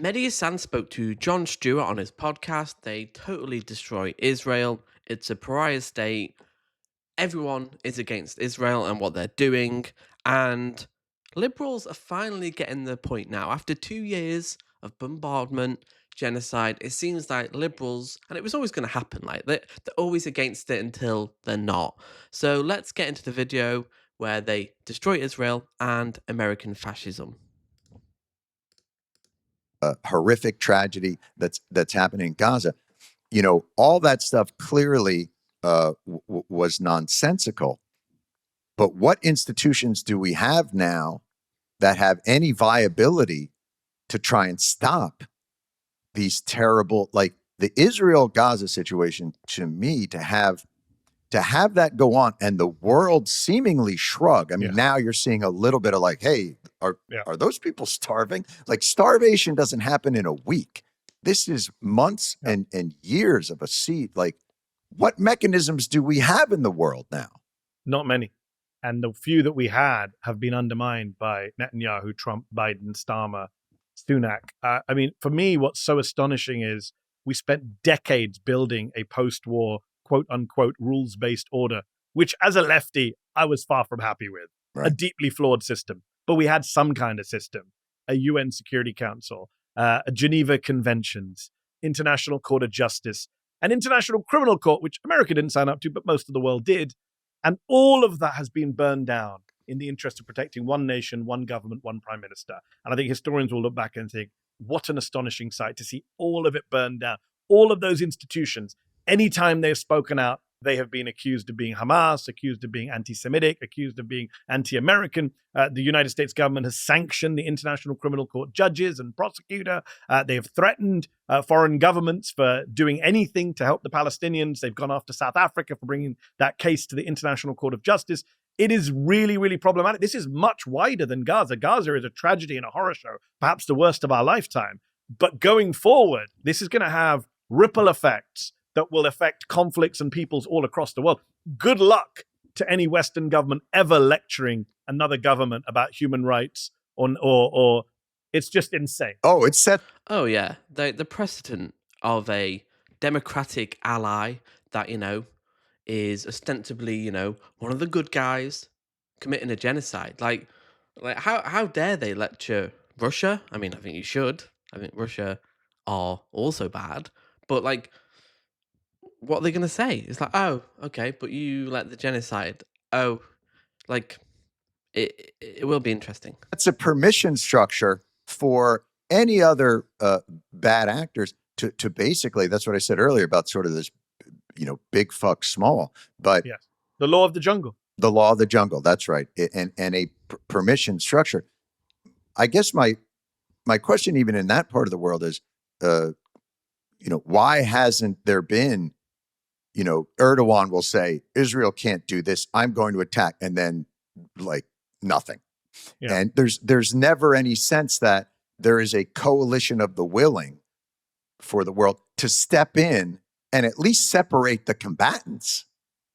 Mehdi Hasan spoke to Jon Stewart on his podcast. They totally destroy Israel. It's a pariah state. Everyone is against Israel and what they're doing. And liberals are finally getting their point now. After 2 years of bombardment, genocide, it seems like liberals, and it was always going to happen, like they're always against it until they're not. So let's get into the video where they destroy Israel and American fascism. Horrific tragedy that's happening in Gaza. You know, all that stuff clearly was nonsensical. But what institutions do we have now that have any viability to try and stop these terrible, like the Israel-Gaza situation? To me, to have that go on and the world seemingly shrug. I mean, now you're seeing a little bit of like, hey, are those people starving? Like, starvation doesn't happen in a week. This is months and years of a siege. Like, what mechanisms do we have in the world now? Not many. And the few that we had have been undermined by Netanyahu, Trump, Biden, Starmer, Sunak. I mean, for me, what's so astonishing is we spent decades building a post-war, quote unquote, rules-based order, which as a lefty, I was far from happy with. Right. A deeply flawed system. But we had some kind of system, a UN Security Council, a Geneva Conventions, International Court of Justice, an International Criminal Court, which America didn't sign up to, but most of the world did. And all of that has been burned down in the interest of protecting one nation, one government, one prime minister. And I think historians will look back and think, what an astonishing sight to see all of it burned down. All of those institutions, anytime they've spoken out, they have been accused of being Hamas, accused of being anti-Semitic, accused of being anti-American. The United States government has sanctioned the International Criminal Court judges and prosecutor. They have threatened foreign governments for doing anything to help the Palestinians. They've gone after South Africa for bringing that case to the International Court of Justice. It is really, really problematic. This is much wider than Gaza. Gaza is a tragedy and a horror show, perhaps the worst of our lifetime. But going forward, this is going to have ripple effects that will affect conflicts and peoples all across the world. Good luck to any Western government ever lecturing another government about human rights or it's just insane. Oh, it's set. Oh, yeah. The precedent of a democratic ally that, is ostensibly, one of the good guys committing a genocide. Like how dare they lecture Russia? I mean, I think you should. I think Russia are also bad. But, what are they going to say? It's like, oh, okay, but you let the genocide. Oh, it will be interesting. That's a permission structure for any other bad actors to basically, that's what I said earlier about sort of this, big fuck small. But yes, the law of the jungle. The law of the jungle, that's right. And a permission structure. I guess my question even in that part of the world is, why hasn't there been, Erdogan will say, Israel can't do this, I'm going to attack, and then nothing. Yeah. And there's never any sense that there is a coalition of the willing for the world to step in and at least separate the combatants.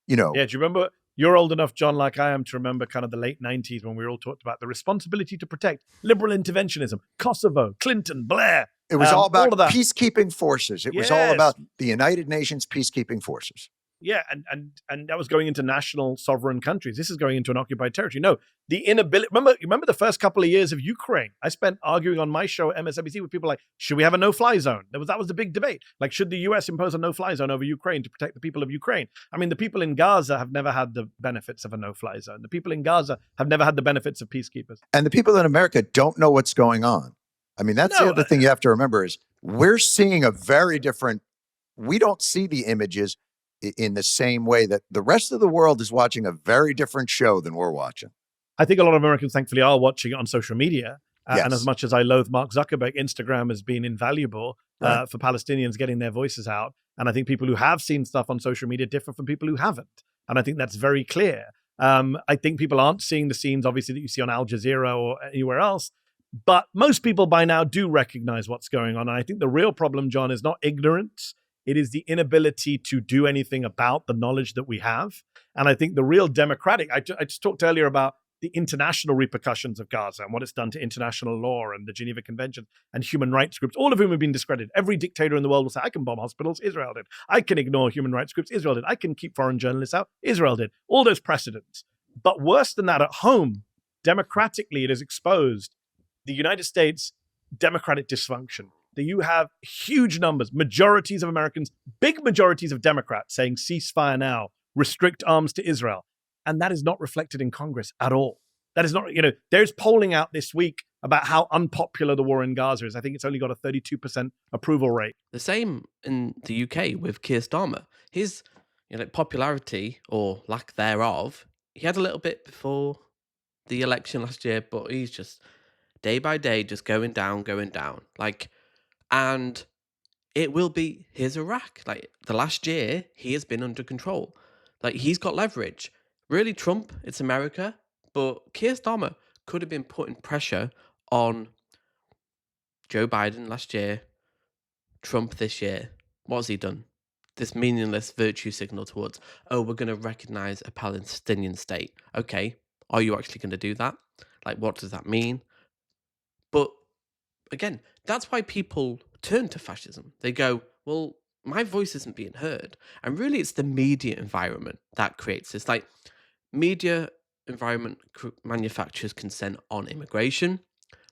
Yeah, do you remember? You're old enough, John, like I am, to remember kind of the late 90s when we all talked about the responsibility to protect, liberal interventionism, Kosovo, Clinton, Blair. It was all about peacekeeping forces. It was all about the United Nations peacekeeping forces. Yeah, and that was going into national sovereign countries. This is going into an occupied territory. No, the inability. Remember the first couple of years of Ukraine? I spent arguing on my show at MSNBC with people like, should we have a no-fly zone? That was the big debate. Like, should the US impose a no-fly zone over Ukraine to protect the people of Ukraine? I mean, the people in Gaza have never had the benefits of a no-fly zone. The people in Gaza have never had the benefits of peacekeepers. And the people in America don't know what's going on. I mean, that's the other thing you have to remember is we're seeing a very different. We don't see the images in the same way that the rest of the world is watching a very different show than we're watching. I think a lot of Americans, thankfully, are watching it on social media. And as much as I loathe Mark Zuckerberg, Instagram has been invaluable for Palestinians getting their voices out. And I think people who have seen stuff on social media differ from people who haven't. And I think that's very clear. I think people aren't seeing the scenes, obviously, that you see on Al Jazeera or anywhere else. But most people by now do recognize what's going on. And I think the real problem, John, is not ignorance. It is the inability to do anything about the knowledge that we have. And I think the real democratic, I just talked earlier about the international repercussions of Gaza and what it's done to international law and the Geneva Convention and human rights groups, all of whom have been discredited. Every dictator in the world will say, I can bomb hospitals, Israel did. I can ignore human rights groups, Israel did. I can keep foreign journalists out, Israel did. All those precedents. But worse than that, at home, democratically, it has exposed the United States democratic dysfunction. That you have huge numbers, majorities of Americans, big majorities of Democrats saying ceasefire now, restrict arms to Israel. And that is not reflected in Congress at all. That is not, there's polling out this week about how unpopular the war in Gaza is. I think it's only got a 32% approval rate. The same in the UK with Keir Starmer. His popularity, or lack thereof, he had a little bit before the election last year, but he's just day by day just going down. And it will be his Iraq. Like, the last year, he has been under control. Like, he's got leverage. Really, Trump, it's America, but Keir Starmer could have been putting pressure on Joe Biden last year, Trump this year. What has he done? This meaningless virtue signal towards, we're going to recognize a Palestinian state. Okay, are you actually going to do that? Like, what does that mean? But again, that's why people turn to fascism. They go, well, my voice isn't being heard. And really, it's the media environment that creates this. Like, media environment manufactures consent on immigration.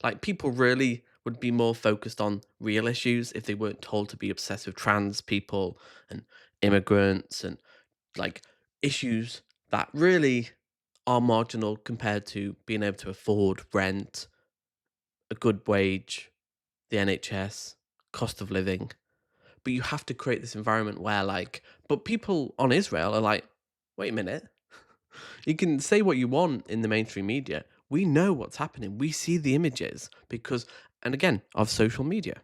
Like, people really would be more focused on real issues if they weren't told to be obsessed with trans people and immigrants and like issues that really are marginal compared to being able to afford rent, a good wage, the NHS, cost of living. But you have to create this environment where but people on Israel are like, wait a minute. You can say what you want in the mainstream media. We know what's happening. We see the images because, and again, of social media.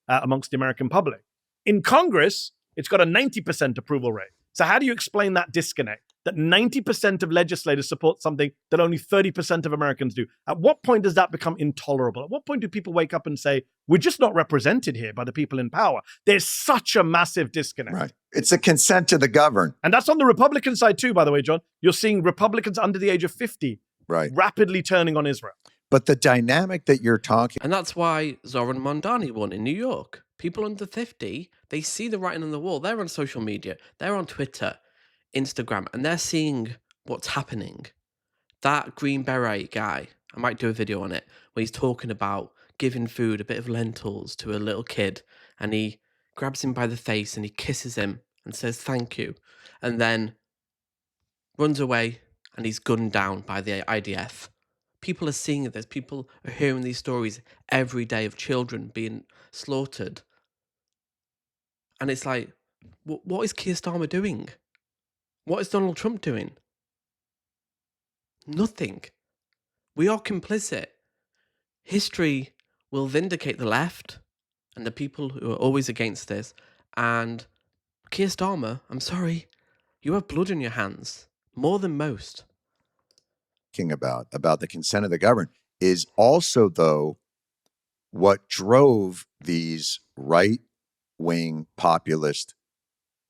Amongst the American public. In Congress, it's got a 90% approval rate. So how do you explain that disconnect? That 90% of legislators support something that only 30% of Americans do. At what point does that become intolerable? At what point do people wake up and say, we're just not represented here by the people in power? There's such a massive disconnect. Right. It's a consent to the governed. And that's on the Republican side too, by the way, John. You're seeing Republicans under the age of 50 rapidly turning on Israel. But the dynamic that you're talking... And that's why Zoran Mondani won in New York. People under 50, they see the writing on the wall. They're on social media. They're on Twitter, Instagram, and they're seeing what's happening. That Green Beret guy, I might do a video on it, where he's talking about giving food, a bit of lentils to a little kid, and he grabs him by the face and he kisses him and says thank you, and then runs away and he's gunned down by the IDF. People are seeing this. People are hearing these stories every day of children being slaughtered. And it's like, what is Keir Starmer doing? What is Donald Trump doing? Nothing. We are complicit. History will vindicate the left and the people who are always against this. And Keir Starmer, I'm sorry, you have blood on your hands, more than most. About the consent of the governed is also, though, what drove these right-wing populist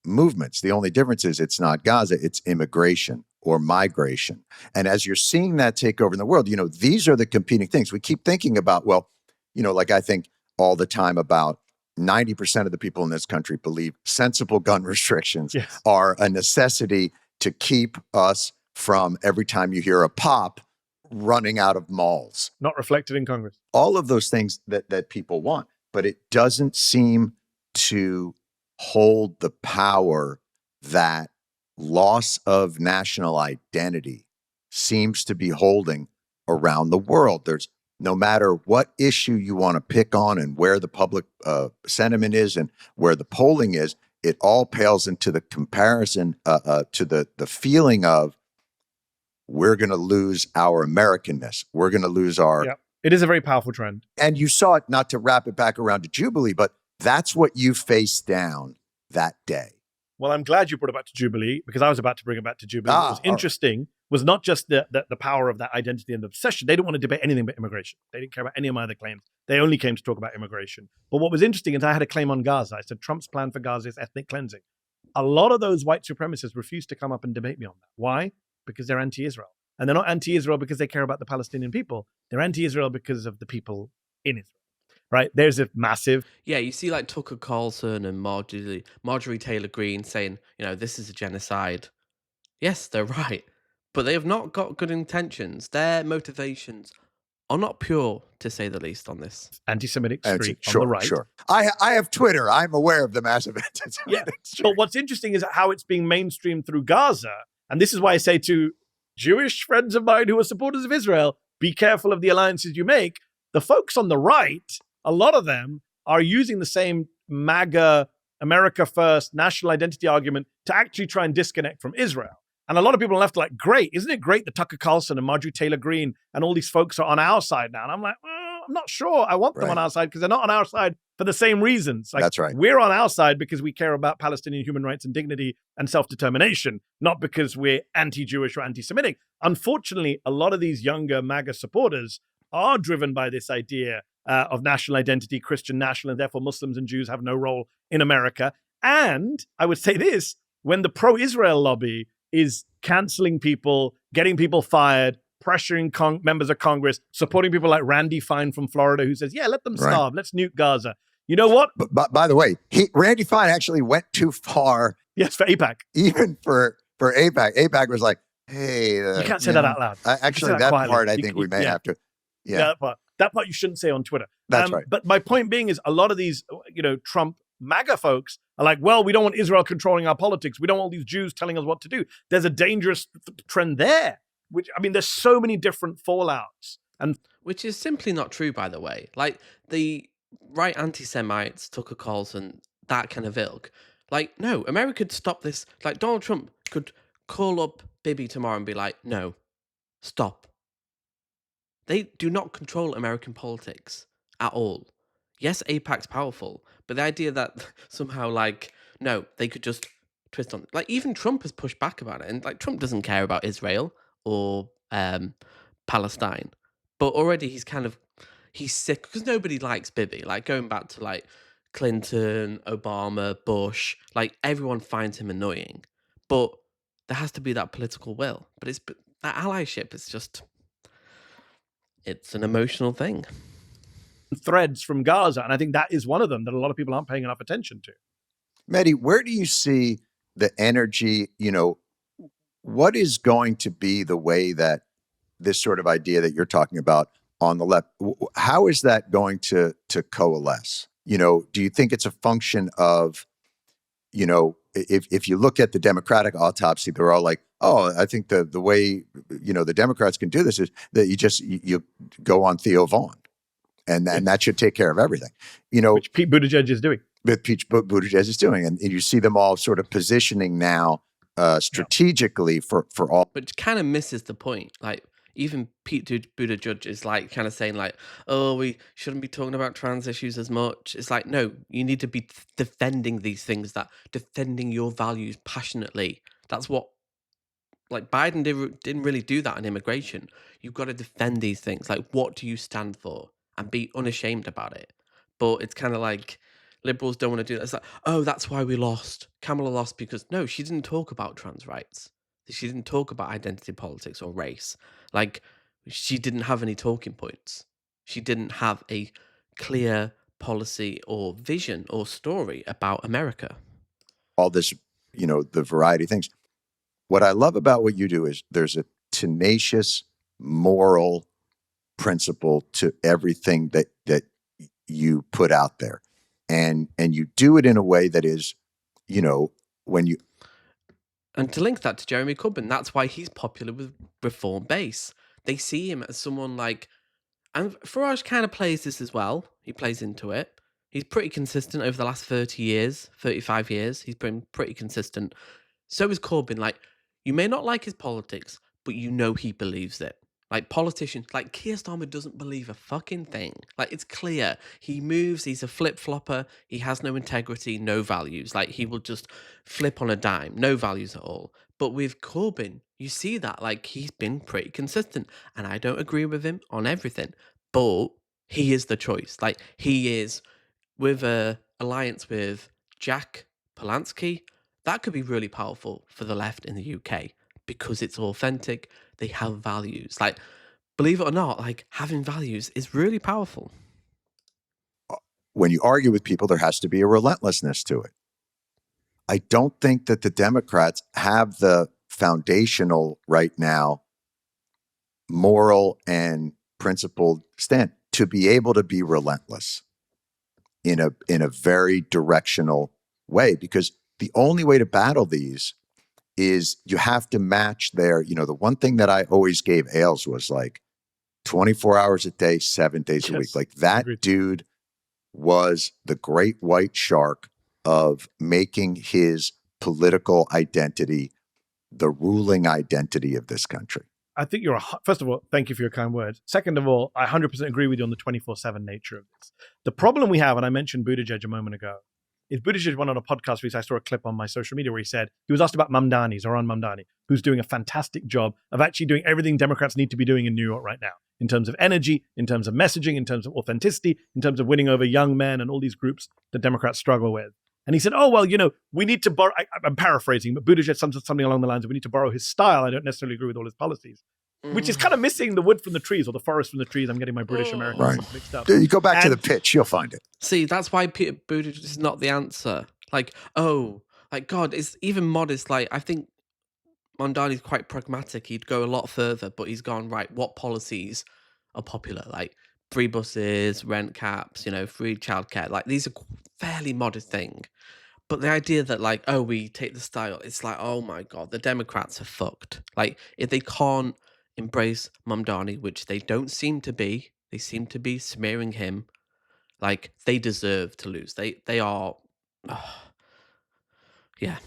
movements. The only difference is it's not Gaza, it's immigration or migration. And as you're seeing that take over in the world, these are the competing things. We keep thinking about, I think all the time about 90% of the people in this country believe sensible gun restrictions are a necessity to keep us from, every time you hear a pop, running out of malls. Not reflected in Congress. All of those things that people want, but it doesn't seem to hold the power that loss of national identity seems to be holding around the world. There's, no matter what issue you want to pick on and where the public sentiment is and where the polling is, it all pales into the comparison to the feeling of, we're going to lose our Americanness. We're going to lose our... Yeah, it is a very powerful trend. And you saw it, not to wrap it back around to Jubilee, but that's what you faced down that day. Well, I'm glad you brought it back to Jubilee, because I was about to bring it back to Jubilee. What was interesting was not just the power of that identity and obsession. They didn't want to debate anything but immigration. They didn't care about any of my other claims. They only came to talk about immigration. But what was interesting is I had a claim on Gaza. I said, Trump's plan for Gaza is ethnic cleansing. A lot of those white supremacists refused to come up and debate me on that. Why? Because they're anti-Israel. And they're not anti-Israel because they care about the Palestinian people. They're anti-Israel because of the people in Israel. Right? There's a massive... Yeah, you see like Tucker Carlson and Marjorie Taylor Greene saying, this is a genocide. Yes, they're right. But they have not got good intentions. Their motivations are not pure, to say the least, on this. anti-Semitic streak on Sure, the right. sure. I have Twitter. I'm aware of the massive anti-Semitic Yeah, streak. but what's interesting is how it's being mainstreamed through Gaza. And this is why I say to Jewish friends of mine who are supporters of Israel, be careful of the alliances you make. The folks on the right, a lot of them are using the same MAGA, America First, national identity argument to actually try and disconnect from Israel. And a lot of people are left like, great, isn't it great that Tucker Carlson and Marjorie Taylor Greene and all these folks are on our side now? And I'm like, I'm not sure I want them on our side because they're not on our side for the same reasons. Like, that's right. We're on our side because we care about Palestinian human rights and dignity and self-determination, not because we're anti-Jewish or anti-Semitic. Unfortunately, a lot of these younger MAGA supporters are driven by this idea of national identity, Christian national, and therefore Muslims and Jews have no role in America. And I would say this, when the pro-Israel lobby is canceling people, getting people fired, pressuring members of Congress, supporting people like Randy Fine from Florida who says, yeah, let them starve, let's nuke Gaza. You know what? But by the way, Randy Fine actually went too far. Yes, for AIPAC. Even for AIPAC. AIPAC was like, hey. You can't say that out loud. Actually, that part I think we may have to. Yeah. That part you shouldn't say on Twitter. That's right. But my point being is a lot of these, Trump MAGA folks are like, well, we don't want Israel controlling our politics. We don't want all these Jews telling us what to do. There's a dangerous trend there, there's so many different fallouts. Which is simply not true, by the way. Like, the right anti-Semites, Tucker Carlson, that kind of ilk. Like, no, America could stop this. Like, Donald Trump could call up Bibi tomorrow and be like, no, stop. They do not control American politics at all. Yes, AIPAC's powerful, but the idea that somehow, no, they could just twist on it. Even Trump has pushed back about it, and Trump doesn't care about Israel or Palestine, but already he's sick because nobody likes Bibi. Going back to Clinton, Obama, Bush, everyone finds him annoying, but there has to be that political will. But that allyship is just, it's an emotional thing. Threads from Gaza, and I think that is one of them that a lot of people aren't paying enough attention to. Mehdi, where do you see the energy? What is going to be the way that this sort of idea that you're talking about on the left, how is that going to coalesce? Do you think it's a function of, if you look at the Democratic autopsy, they're all like, oh, I think the way, the Democrats can do this is that you go on Theo Vaughn. And that should take care of everything, Which Pete Buttigieg is doing. That Pete Buttigieg is doing, and you see them all sort of positioning now strategically for all. But kind of misses the point. Even Pete Buttigieg is kind of saying oh, we shouldn't be talking about trans issues as much. It's no, you need to be defending these things, defending your values passionately. That's what. Biden didn't really do that on immigration. You've got to defend these things. What do you stand for? And be unashamed about it. But it's kind of liberals don't want to do that. It's oh, that's why we lost. Kamala lost because, no, she didn't talk about trans rights. She didn't talk about identity politics or race. She didn't have any talking points. She didn't have a clear policy or vision or story about America. All this, the variety of things. What I love about what you do is there's a tenacious moral principle to everything that you put out there, and you do it in a way that is, when you. And to link that to Jeremy Corbyn, that's why he's popular with reform base. They see him as someone and Farage kind of plays this as well. He plays into it. He's pretty consistent over the last 30 years, 35 years. He's been pretty consistent. So is Corbyn. You may not like his politics, but he believes it. Politicians, Keir Starmer doesn't believe a fucking thing. It's clear. He moves, he's a flip-flopper, he has no integrity, no values. He will just flip on a dime, no values at all. But with Corbyn, you see that, he's been pretty consistent. And I don't agree with him on everything, but he is the choice. He is with a alliance with Jack Palance. That could be really powerful for the left in the UK because it's authentic. they have values. Like, believe it or not, like having values is really powerful. When you argue with people, there has to be a relentlessness to it. I don't think that the Democrats have the foundational right now moral and principled stand to be able to be relentless in a very directional way, because the only way to battle these is you have to match their, the one thing that I always gave Ailes was like 24 hours a day, 7 days a week. Yes. Like that Agreed. dude was the great white shark of making his political identity the ruling identity of this country. I think first of all, thank you for your kind words. Second of all, I 100% agree with you on the 24/7 nature of this. The problem we have, and I mentioned Buttigieg a moment ago, is Buttigieg went on a podcast recently. I saw a clip on my social media where he was asked about Zohran Mamdani, who's doing a fantastic job of actually doing everything Democrats need to be doing in New York right now, in terms of energy, in terms of messaging, in terms of authenticity, in terms of winning over young men and all these groups that Democrats struggle with. And he said, oh, well, we need to borrow, I'm paraphrasing, but Buttigieg said something along the lines of we need to borrow his style. I don't necessarily agree with all his policies, which is kind of missing the wood from the trees or the forest from the trees. I'm getting my British American Right. mixed up. You go back to the pitch, you'll find it. See, that's why Peter Buttigieg is not the answer. Like, God, it's even modest. Like, I think Mamdani's quite pragmatic. He'd go a lot further, but he's gone, right, what policies are popular? Like, free buses, rent caps, free childcare. Like, these are fairly modest things. But the idea that, like, we take the style, it's like, oh my God, the Democrats are fucked. Like, if they can't embrace Mamdani, which they don't seem to be, they seem to be smearing him, like, they deserve to lose. They are, yeah.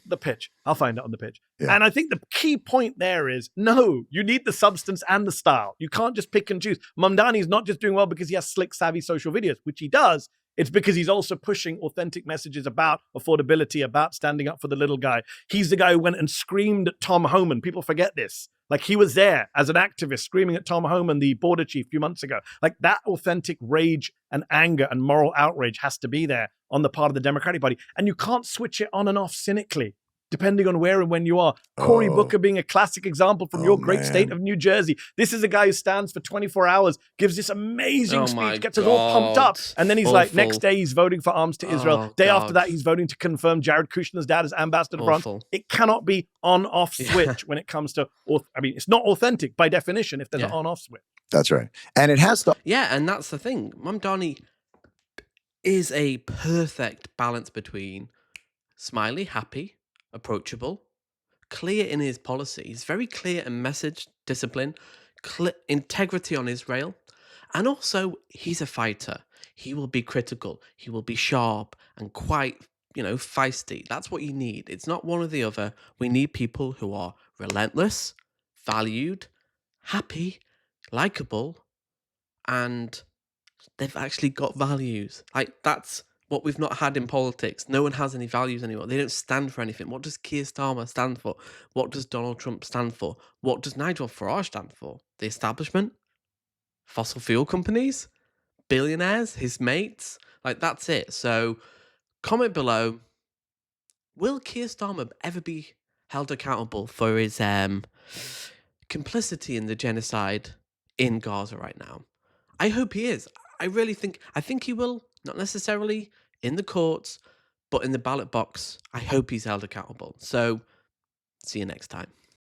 The pitch. I'll find it on the pitch. Yeah. And I think the key point there is, no, you need the substance and the style. You can't just pick and choose. Mamdani's not just doing well because he has slick, savvy social videos, which he does. It's because he's also pushing authentic messages about affordability, about standing up for the little guy. He's the guy who went and screamed at Tom Homan. People forget this. Like, he was there as an activist screaming at Tom Homan, the border chief, a few months ago. Like, that authentic rage and anger and moral outrage has to be there on the part of the Democratic Party. And you can't switch it on and off cynically, depending on where and when you are. Cory Booker being a classic example from your great state of New Jersey. This is a guy who stands for 24 hours, gives this amazing speech, gets us all pumped up. And then he's like, next day he's voting for arms to Israel. Day after that, he's voting to confirm Jared Kushner's dad as ambassador to France. It cannot be on-off switch when it comes to, it's not authentic by definition if there's an on-off switch. That's right. And it has to. Yeah, and that's the thing. Mamdani is a perfect balance between smiley, happy, approachable, clear in his policy. He's very clear in message, discipline, integrity on Israel. And also, he's a fighter. He will be critical. He will be sharp and quite, feisty. That's what you need. It's not one or the other. We need people who are relentless, valued, happy, likable, and they've actually got values. Like, that's what we've not had in politics. No one has any values anymore. They don't stand for anything. What does Keir Starmer stand for? What does Donald Trump stand for? What does Nigel Farage stand for? The establishment? Fossil fuel companies? Billionaires? His mates? Like, that's it. So, comment below. Will Keir Starmer ever be held accountable for his complicity in the genocide in Gaza right now? I hope he is. I think he will. Not necessarily in the courts, but in the ballot box. I hope he's held accountable. So, see you next time.